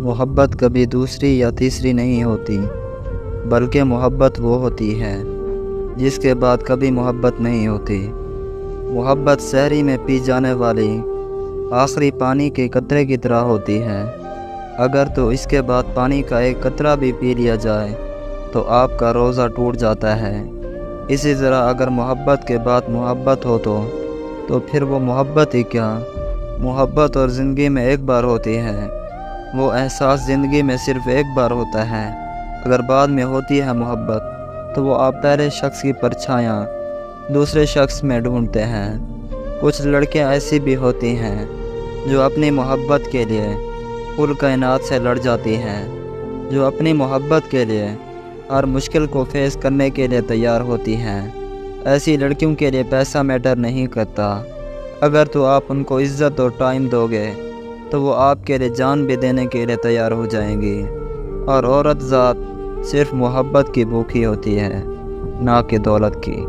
محبت کبھی دوسری یا تیسری نہیں ہوتی، بلکہ محبت وہ ہوتی ہے جس کے بعد کبھی محبت نہیں ہوتی۔ محبت سحری میں پی جانے والی آخری پانی کے قطرے کی طرح ہوتی ہے۔ اگر تو اس کے بعد پانی کا ایک قطرہ بھی پی لیا جائے تو آپ کا روزہ ٹوٹ جاتا ہے۔ اسی طرح اگر محبت کے بعد محبت ہو تو پھر وہ محبت ہی کیا، محبت اور زندگی میں ایک بار ہوتی ہے۔ وہ احساس زندگی میں صرف ایک بار ہوتا ہے۔ اگر بعد میں ہوتی ہے محبت تو وہ آپ پہلے شخص کی پرچھائیاں دوسرے شخص میں ڈھونڈتے ہیں۔ کچھ لڑکیاں ایسی بھی ہوتی ہیں جو اپنی محبت کے لیے کل کائنات سے لڑ جاتی ہیں، جو اپنی محبت کے لیے ہر مشکل کو فیس کرنے کے لیے تیار ہوتی ہیں۔ ایسی لڑکیوں کے لیے پیسہ میٹر نہیں کرتا۔ اگر تو آپ ان کو عزت اور ٹائم دو گے تو وہ آپ کے لیے جان بھی دینے کے لیے تیار ہو جائیں گی۔ اور عورت ذات صرف محبت کی بھوکی ہوتی ہے، نہ کہ دولت کی۔